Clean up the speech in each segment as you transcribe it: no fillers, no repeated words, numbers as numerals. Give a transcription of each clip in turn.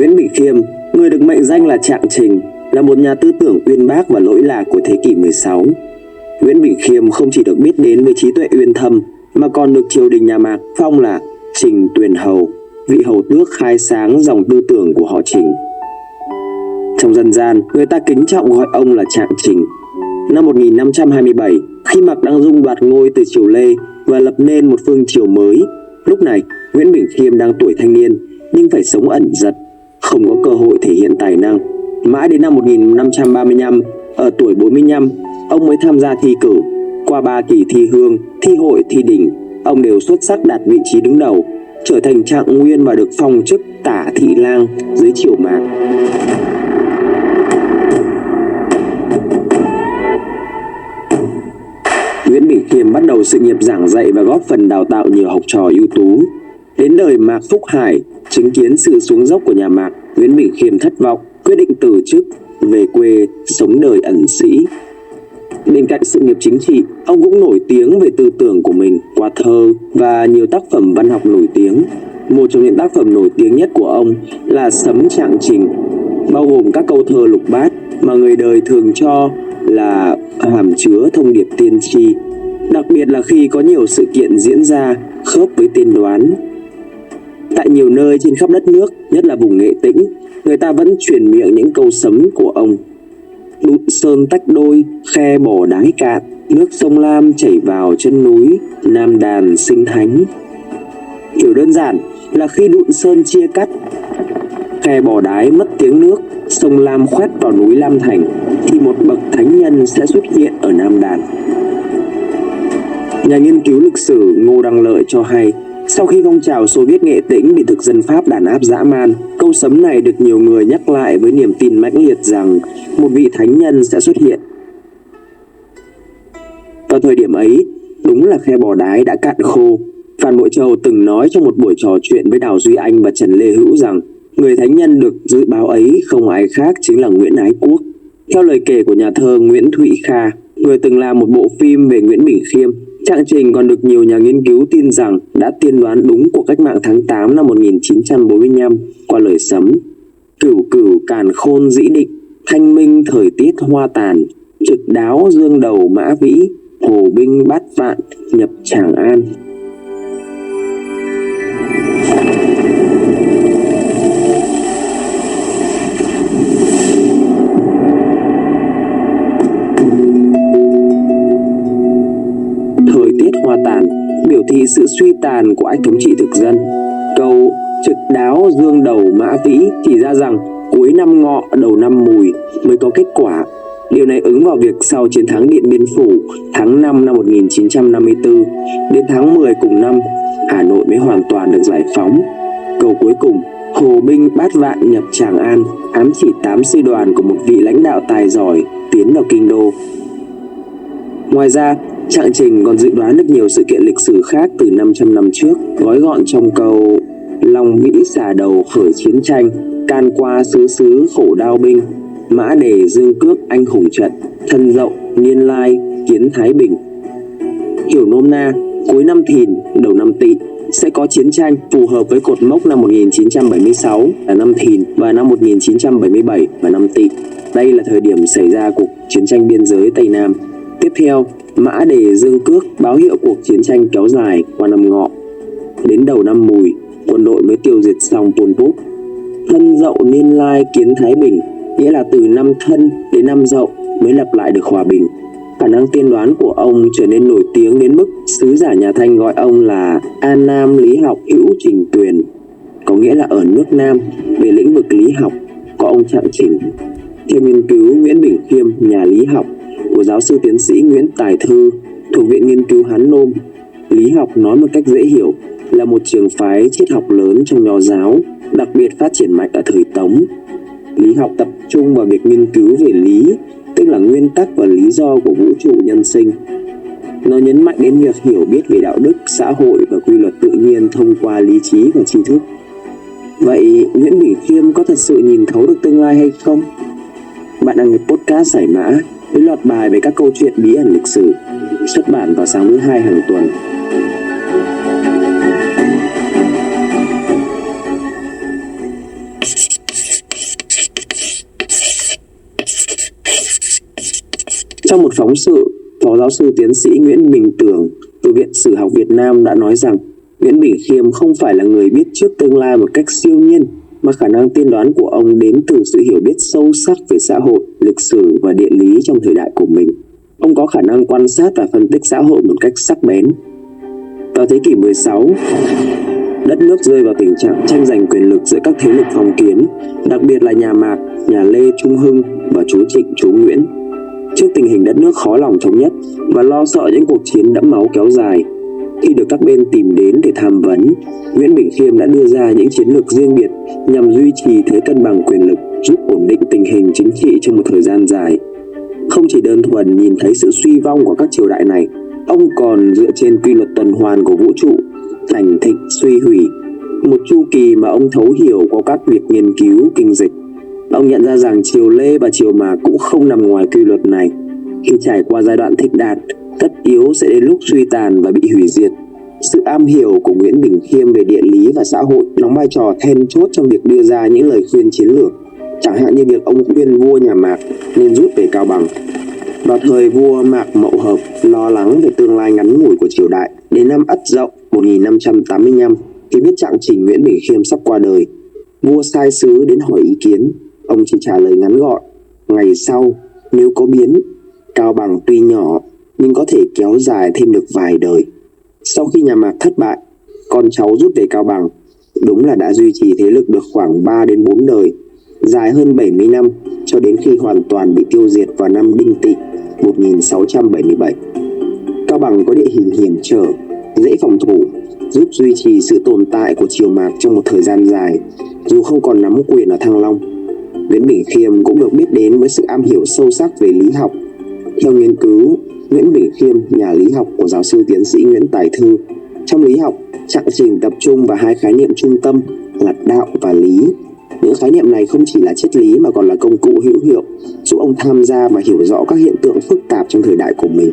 Nguyễn Bỉnh Khiêm, người được mệnh danh là Trạng Trình, là một nhà tư tưởng uyên bác và lỗi lạc của thế kỷ 16. Nguyễn Bỉnh Khiêm không chỉ được biết đến với trí tuệ uyên thâm mà còn được triều đình nhà Mạc phong là Trình Tuyền Hầu, vị hầu tước khai sáng dòng tư tưởng của họ Trình. Trong dân gian, người ta kính trọng gọi ông là Trạng Trình. Năm 1527, khi Mạc Đăng Dung đoạt ngôi từ triều Lê và lập nên một phương triều mới, lúc này Nguyễn Bỉnh Khiêm đang tuổi thanh niên nhưng phải sống ẩn dật, không có cơ hội thể hiện tài năng. Mãi đến năm 1535, ở tuổi 45, ông mới tham gia thi cử. Qua 3 kỳ thi hương, thi hội, thi đình, ông đều xuất sắc đạt vị trí đứng đầu, trở thành trạng nguyên và được phong chức tả thị lang dưới triều Mạc. Nguyễn Bỉnh Khiêm bắt đầu sự nghiệp giảng dạy và góp phần đào tạo nhiều học trò ưu tú. Đến đời Mạc Phúc Hải, chứng kiến sự xuống dốc của nhà Mạc, Nguyễn Bỉnh Khiêm thất vọng, quyết định từ chức, về quê sống đời ẩn sĩ. Bên cạnh sự nghiệp chính trị, ông cũng nổi tiếng về tư tưởng của mình qua thơ và nhiều tác phẩm văn học nổi tiếng. Một trong những tác phẩm nổi tiếng nhất của ông là Sấm Trạng Trình, bao gồm các câu thơ lục bát mà người đời thường cho là hàm chứa thông điệp tiên tri, đặc biệt là khi có nhiều sự kiện diễn ra khớp với tiên đoán. Tại nhiều nơi trên khắp đất nước, nhất là vùng Nghệ Tĩnh, người ta vẫn truyền miệng những câu sấm của ông. Đụn sơn tách đôi, khe bỏ đáy cạn, nước sông Lam chảy vào chân núi, Nam đàn sinh thánh. Kiểu đơn giản là khi đụn sơn chia cắt, khe bỏ đáy mất tiếng nước, sông Lam khoét vào núi Lam Thành, thì một bậc thánh nhân sẽ xuất hiện ở Nam đàn. Nhà nghiên cứu lịch sử Ngô Đăng Lợi cho hay, sau khi phong trào Xô Viết Nghệ Tĩnh bị thực dân Pháp đàn áp dã man, câu sấm này được nhiều người nhắc lại với niềm tin mãnh liệt rằng một vị thánh nhân sẽ xuất hiện. Vào thời điểm ấy, đúng là khe Bò Đái đã cạn khô. Phan Bội Châu từng nói trong một buổi trò chuyện với Đào Duy Anh và Trần Lê Hữu rằng người thánh nhân được dự báo ấy không ai khác chính là Nguyễn Ái Quốc. Theo lời kể của nhà thơ Nguyễn Thụy Kha, người từng làm một bộ phim về Nguyễn Bỉnh Khiêm, Trạng Trình còn được nhiều nhà nghiên cứu tin rằng đã tiên đoán đúng cuộc cách mạng tháng 8 năm 1945 qua lời sấm: cửu cửu càn khôn dĩ định, thanh minh thời tiết hoa tàn, trực đáo dương đầu mã vĩ, hồ binh bát vạn nhập Tràng An. Thời tiết hoa tàn biểu thị sự suy tàn của ách thống trị thực dân. Câu trực đáo dương đầu mã vĩ chỉ ra rằng cuối năm Ngọ đầu năm Mùi mới có kết quả. Điều này ứng vào việc sau chiến thắng Điện Biên Phủ tháng 5 năm 1954, đến tháng 10 cùng năm, Hà Nội mới hoàn toàn được giải phóng. Câu cuối cùng, hồ binh bát vạn nhập Tràng An, ám chỉ 8 sư đoàn của một vị lãnh đạo tài giỏi tiến vào kinh đô. Ngoài ra, Trạng Trình còn dự đoán được nhiều sự kiện lịch sử khác từ 500 năm trước, gói gọn trong câu Long Vĩ xả đầu khởi chiến tranh, can qua xứ xứ khổ đao binh, mã đề dương cước anh hùng trận, thân dậu niên lai kiến thái bình. Hiểu nôm na, cuối năm Thìn, đầu năm Tỵ sẽ có chiến tranh phù hợp với cột mốc năm 1976 là năm Thìn và năm 1977 là năm Tỵ. Đây là thời điểm xảy ra cuộc chiến tranh biên giới Tây Nam. Tiếp theo, mã đề dương cước báo hiệu cuộc chiến tranh kéo dài qua năm Ngọ. Đến đầu năm Mùi, quân đội mới tiêu diệt xong Pol Pot. Thân dậu niên lai kiến thái bình, nghĩa là từ năm Thân đến năm Dậu mới lập lại được hòa bình. Khả năng tiên đoán của ông trở nên nổi tiếng đến mức sứ giả nhà Thanh gọi ông là An Nam lý học hữu Trình Tuyền, có nghĩa là ở nước Nam về lĩnh vực lý học có ông Trạng Trình. Theo nghiên cứu Nguyễn Bỉnh Khiêm, nhà lý học, của giáo sư tiến sĩ Nguyễn Tài Thư thuộc Viện Nghiên cứu Hán Nôm, lý học nói một cách dễ hiểu là một trường phái triết học lớn trong Nho giáo, đặc biệt phát triển mạnh ở thời Tống. Lý học tập trung vào việc nghiên cứu về lý, tức là nguyên tắc và lý do của vũ trụ nhân sinh. Nó nhấn mạnh đến việc hiểu biết về đạo đức, xã hội và quy luật tự nhiên thông qua lý trí và tri thức. Vậy Nguyễn Bỉnh Khiêm có thật sự nhìn thấu được tương lai hay không? Bạn đang nghe podcast Giải Mã với loạt bài về các câu chuyện bí ẩn lịch sử, xuất bản vào sáng thứ Hai hàng tuần. Trong một phóng sự, Phó giáo sư tiến sĩ Nguyễn Bình Tưởng từ Viện Sử học Việt Nam đã nói rằng Nguyễn Bỉnh Khiêm không phải là người biết trước tương lai một cách siêu nhiên, mà khả năng tiên đoán của ông đến từ sự hiểu biết sâu sắc về xã hội, lịch sử và địa lý trong thời đại của mình. Ông có khả năng quan sát và phân tích xã hội một cách sắc bén. Vào thế kỷ 16, đất nước rơi vào tình trạng tranh giành quyền lực giữa các thế lực phong kiến, đặc biệt là nhà Mạc, nhà Lê Trung Hưng và chú Trịnh, chú Nguyễn. Trước tình hình đất nước khó lòng thống nhất và lo sợ những cuộc chiến đẫm máu kéo dài, khi được các bên tìm đến để tham vấn, Nguyễn Bỉnh Khiêm đã đưa ra những chiến lược riêng biệt nhằm duy trì thế cân bằng quyền lực, giúp ổn định tình hình chính trị trong một thời gian dài. Không chỉ đơn thuần nhìn thấy sự suy vong của các triều đại này, ông còn dựa trên quy luật tuần hoàn của vũ trụ, thành thịnh suy hủy, một chu kỳ mà ông thấu hiểu qua các việc nghiên cứu kinh dịch. Ông nhận ra rằng triều Lê và triều Mạc cũng không nằm ngoài quy luật này. Khi trải qua giai đoạn thịnh đạt, tất yếu sẽ đến lúc suy tàn và bị hủy diệt. Sự am hiểu của Nguyễn Bỉnh Khiêm về địa lý và xã hội đóng vai trò then chốt trong việc đưa ra những lời khuyên chiến lược, chẳng hạn như việc ông khuyên vua nhà Mạc nên rút về Cao Bằng. Vào thời vua Mạc Mậu Hợp lo lắng về tương lai ngắn ngủi của triều đại, đến năm Ất Dậu 1585, khi biết trạng trình Nguyễn Bỉnh Khiêm sắp qua đời, vua sai sứ đến hỏi ý kiến. Ông chỉ trả lời ngắn gọn: ngày sau nếu có biến, Cao Bằng tuy nhỏ nhưng có thể kéo dài thêm được vài đời. Sau khi nhà Mạc thất bại, con cháu rút về Cao Bằng, đúng là đã duy trì thế lực được khoảng 3 đến 4 đời, dài hơn 70 năm, cho đến khi hoàn toàn bị tiêu diệt vào năm Đinh Tỵ 1677. Cao Bằng có địa hình hiểm trở, dễ phòng thủ, giúp duy trì sự tồn tại của triều Mạc trong một thời gian dài, dù không còn nắm quyền ở Thăng Long. Nguyễn Bỉnh Khiêm cũng được biết đến với sự am hiểu sâu sắc về lý học. Theo nghiên cứu Nguyễn Bỉnh Khiêm, nhà lý học của giáo sư tiến sĩ Nguyễn Tài Thư, trong lý học, trạng trình tập trung vào hai khái niệm trung tâm là đạo và lý. Những khái niệm này không chỉ là triết lý mà còn là công cụ hữu hiệu giúp ông tham gia và hiểu rõ các hiện tượng phức tạp trong thời đại của mình.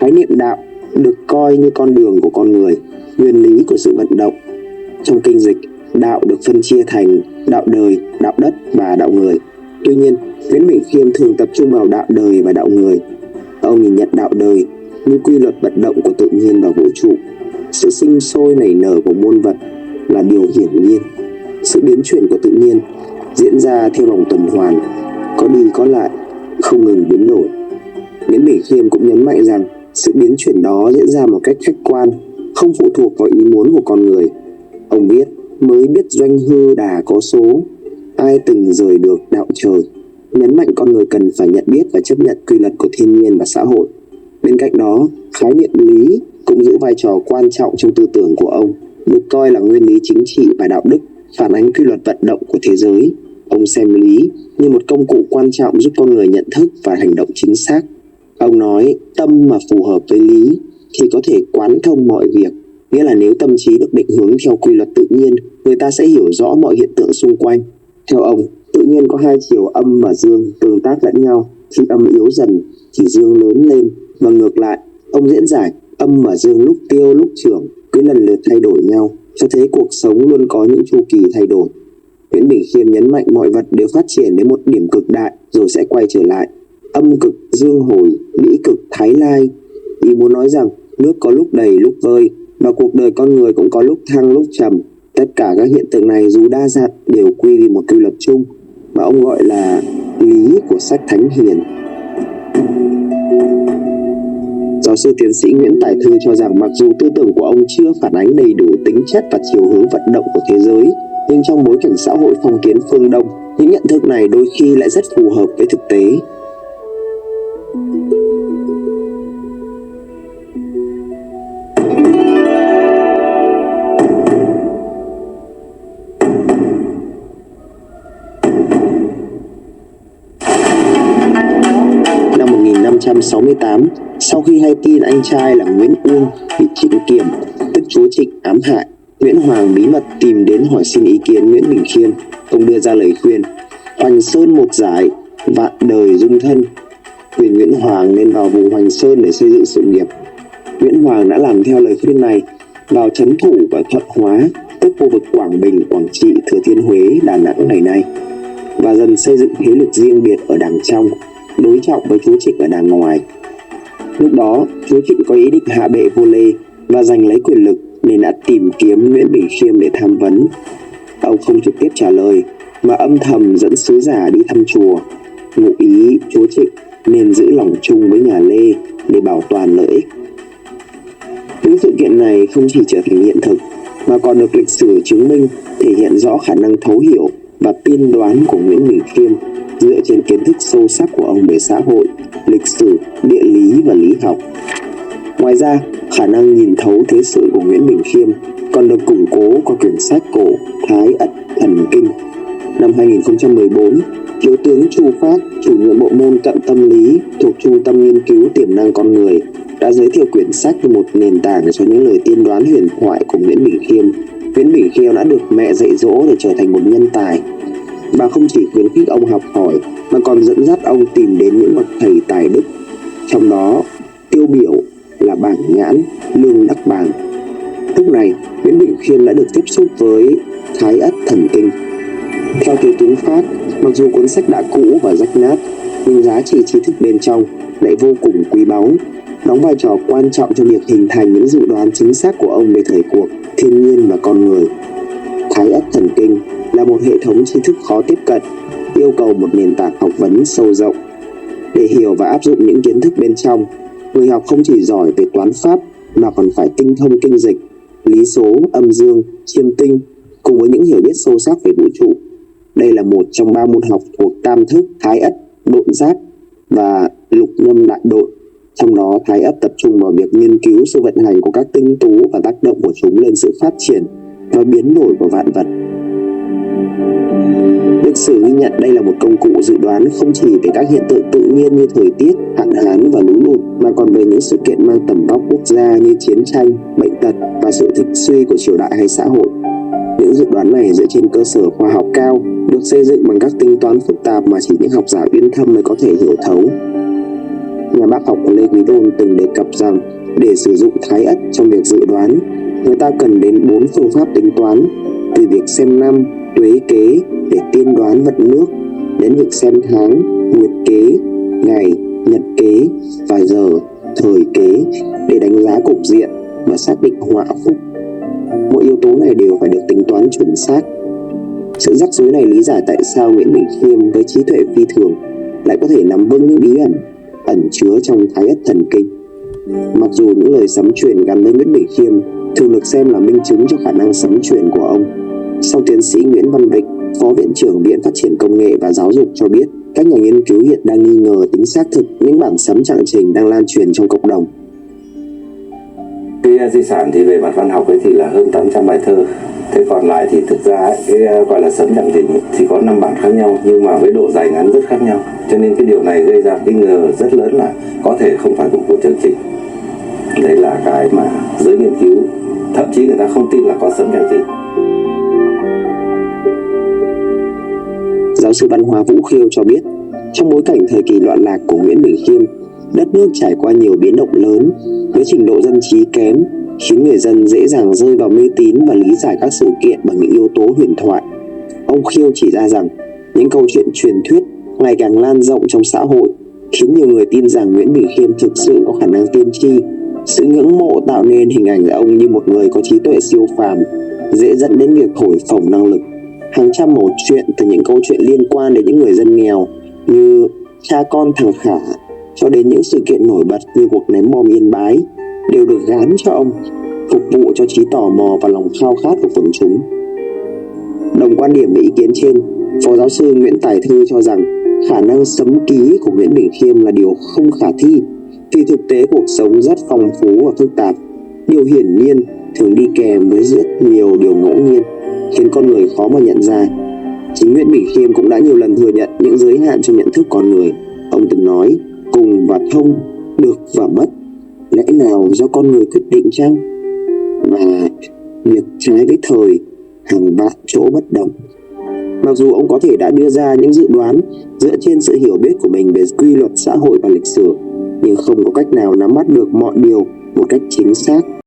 Khái niệm đạo được coi như con đường của con người, nguyên lý của sự vận động. Trong kinh dịch, đạo được phân chia thành đạo đời, đạo đất và đạo người. Tuy nhiên, Nguyễn Bỉnh Khiêm thường tập trung vào đạo đời và đạo người. Ông nhìn nhận đạo đời như quy luật vận động của tự nhiên và vũ trụ. Sự sinh sôi nảy nở của muôn vật là điều hiển nhiên. Sự biến chuyển của tự nhiên diễn ra theo vòng tuần hoàn, có đi có lại, không ngừng biến đổi. Nguyễn Bỉnh Khiêm cũng nhấn mạnh rằng sự biến chuyển đó diễn ra một cách khách quan, không phụ thuộc vào ý muốn của con người. Ông viết: mới biết doanh hư đà có số, ai từng rời được đạo trời. Nhấn mạnh con người cần phải nhận biết và chấp nhận quy luật của thiên nhiên và xã hội. Bên cạnh đó, khái niệm lý cũng giữ vai trò quan trọng trong tư tưởng của ông, được coi là nguyên lý chính trị và đạo đức, phản ánh quy luật vận động của thế giới. Ông xem lý như một công cụ quan trọng giúp con người nhận thức và hành động chính xác. Ông nói tâm mà phù hợp với lý thì có thể quán thông mọi việc, nghĩa là nếu tâm trí được định hướng theo quy luật tự nhiên, người ta sẽ hiểu rõ mọi hiện tượng xung quanh. Theo ông, tự nhiên có hai chiều âm và dương tương tác lẫn nhau, khi âm yếu dần thì dương lớn lên, và ngược lại. Ông diễn giải âm và dương lúc tiêu lúc trưởng cứ lần lượt thay đổi nhau, cho thấy cuộc sống luôn có những chu kỳ thay đổi. Nguyễn Bỉnh Khiêm nhấn mạnh mọi vật đều phát triển đến một điểm cực đại rồi sẽ quay trở lại. Âm cực dương hồi, lý cực thái lai. Ý muốn nói rằng nước có lúc đầy lúc vơi, và cuộc đời con người cũng có lúc thăng lúc trầm. Tất cả các hiện tượng này dù đa dạng đều quy về một quy luật chung mà ông gọi là lý của sách Thánh Hiền. Giáo sư tiến sĩ Nguyễn Tài Thư cho rằng mặc dù tư tưởng của ông chưa phản ánh đầy đủ tính chất và chiều hướng vận động của thế giới, nhưng trong bối cảnh xã hội phong kiến phương Đông, những nhận thức này đôi khi lại rất phù hợp với thực tế. Năm 1568, sau khi hay tin anh trai là Nguyễn Uông bị Trịnh Kiểm, tức chúa Trịnh, ám hại, Nguyễn Hoàng bí mật tìm đến hỏi xin ý kiến Nguyễn Bỉnh Khiêm. Ông đưa ra lời khuyên: Hoành Sơn một giải, vạn đời dung thân. Khuyên Nguyễn Hoàng nên vào vùng Hoành Sơn để xây dựng sự nghiệp. Nguyễn Hoàng đã làm theo lời khuyên này, vào trấn thủ và Thuận Hóa, tức khu vực Quảng Bình, Quảng Trị, Thừa Thiên Huế, Đà Nẵng ngày nay, và dần xây dựng thế lực riêng biệt ở đằng trong. đối trọng với chúa Trịnh ở đàng ngoài. Lúc đó, chúa Trịnh có ý định hạ bệ vua Lê và giành lấy quyền lực nên đã tìm kiếm Nguyễn Bỉnh Khiêm để tham vấn. Ông không trực tiếp trả lời mà âm thầm dẫn sứ giả đi thăm chùa, ngụ ý chúa Trịnh nên giữ lòng chung với nhà Lê để bảo toàn lợi ích. Những sự kiện này không chỉ trở thành hiện thực mà còn được lịch sử chứng minh, thể hiện rõ khả năng thấu hiểu và tiên đoán của Nguyễn Bỉnh Khiêm dựa trên kiến thức sâu sắc của ông về xã hội, lịch sử, địa lý và lý học. Ngoài ra, khả năng nhìn thấu thế sự của Nguyễn Bỉnh Khiêm còn được củng cố qua quyển sách cổ Thái Ất Thần Kinh. Năm 2014, Thiếu tướng Chu Phát, chủ nhiệm bộ môn cận tâm lý thuộc Trung tâm Nghiên cứu Tiềm năng Con Người, đã giới thiệu quyển sách như một nền tảng cho những lời tiên đoán huyền thoại của Nguyễn Bỉnh Khiêm. Nguyễn Bỉnh Khiêm đã được mẹ dạy dỗ để trở thành một nhân tài. Bà không chỉ khuyến khích ông học hỏi mà còn dẫn dắt ông tìm đến những bậc thầy tài đức, trong đó tiêu biểu là Bảng Nhãn, Lương Đắc Bàng. Lúc này, Nguyễn Bỉnh Khiêm đã được tiếp xúc với Thái Ất Thần Kinh. Theo Thiếu tướng Phát, mặc dù cuốn sách đã cũ và rách nát, nhưng giá trị tri thức bên trong lại vô cùng quý báu, đóng vai trò quan trọng trong việc hình thành những dự đoán chính xác của ông về thời cuộc, thiên nhiên và con người. Thái Ất Thần Kinh là một hệ thống tri thức khó tiếp cận, yêu cầu một nền tảng học vấn sâu rộng. Để hiểu và áp dụng những kiến thức bên trong, người học không chỉ giỏi về toán pháp mà còn phải tinh thông kinh dịch, lý số, âm dương, chiêm tinh, cùng với những hiểu biết sâu sắc về vũ trụ. Đây là một trong 3 môn học thuộc tam thức Thái Ất, Độn Giáp và Lục Nhâm Đại Độn. Trong đó, Thái Ất tập trung vào việc nghiên cứu sự vận hành của các tinh tú và tác động của chúng lên sự phát triển và biến đổi của vạn vật. Lịch sử ghi nhận đây là một công cụ dự đoán không chỉ về các hiện tượng tự nhiên như thời tiết, hạn hán và lũ lụt, mà còn về những sự kiện mang tầm vóc quốc gia như chiến tranh, bệnh tật và sự thịnh suy của triều đại hay xã hội. Những dự đoán này dựa trên cơ sở khoa học cao, được xây dựng bằng các tính toán phức tạp mà chỉ những học giả uyên thâm mới có thể hiểu thấu. Nhà bác học Lê Quý Đôn từng đề cập rằng để sử dụng Thái Ất trong việc dự đoán, người ta cần đến 4 phương pháp tính toán, từ việc xem năm, tuế kế để tiên đoán vận nước, đến việc xem tháng, nguyệt kế, ngày, nhật kế và giờ, thời kế để đánh giá cục diện và xác định họa phúc. Mỗi yếu tố này đều phải được tính toán chuẩn xác. Sự rắc rối này lý giải tại sao Nguyễn Bỉnh Khiêm với trí tuệ phi thường lại có thể nắm vững những bí ẩn chứa trong Thái Ất Thần Kinh. Mặc dù những lời sấm truyền gắn với Nguyễn Bỉnh Khiêm thường được xem là minh chứng cho khả năng sấm truyền của ông, song tiến sĩ Nguyễn Văn Vịnh, Phó Viện trưởng Viện Phát triển Công nghệ và Giáo dục cho biết các nhà nghiên cứu hiện đang nghi ngờ tính xác thực những bản sấm trạng trình đang lan truyền trong cộng đồng. Cái di sản thì về mặt văn học ấy thì là hơn 800 bài thơ. Thế còn lại thì thực ra ấy, cái gọi là sấm trạng trình thì có 5 bản khác nhau nhưng mà với độ dài ngắn rất khác nhau. Cho nên cái điều này gây ra nghi ngờ rất lớn là có thể không phải của chương trình. Đấy là cái mà giới nghiên cứu thậm chí người ta không tin là có sấm trạng trình. Giáo sư văn hóa Vũ Khiêu cho biết, trong bối cảnh thời kỳ loạn lạc của Nguyễn Bỉnh Khiêm, đất nước trải qua nhiều biến động lớn với trình độ dân trí kém, khiến người dân dễ dàng rơi vào mê tín và lý giải các sự kiện bằng những yếu tố huyền thoại. Ông Khiêu chỉ ra rằng những câu chuyện truyền thuyết ngày càng lan rộng trong xã hội, khiến nhiều người tin rằng Nguyễn Bỉnh Khiêm thực sự có khả năng tiên tri. Sự ngưỡng mộ tạo nên hình ảnh ông như một người có trí tuệ siêu phàm, dễ dẫn đến việc thổi phồng năng lực. Hàng trăm mẩu chuyện, từ những câu chuyện liên quan đến những người dân nghèo như cha con thằng Khả cho đến những sự kiện nổi bật như cuộc ném bom Yên Bái, đều được gán cho ông, phục vụ cho trí tò mò và lòng khao khát của quần chúng. Đồng quan điểm với ý kiến trên, Phó giáo sư Nguyễn Tài Thư cho rằng khả năng sấm ký của Nguyễn Bỉnh Khiêm là điều không khả thi, vì thực tế cuộc sống rất phong phú và phức tạp. Điều hiển nhiên thường đi kèm với rất nhiều điều ngẫu nhiên, khiến con người khó mà nhận ra. Chính Nguyễn Bỉnh Khiêm cũng đã nhiều lần thừa nhận những giới hạn trong nhận thức con người. Ông từng nói, cùng và thông, được và mất, lẽ nào do con người quyết định chăng? Và việc trái với thời, hàng vạn chỗ bất đồng. Mặc dù ông có thể đã đưa ra những dự đoán dựa trên sự hiểu biết của mình về quy luật xã hội và lịch sử, nhưng không có cách nào nắm bắt được mọi điều một cách chính xác.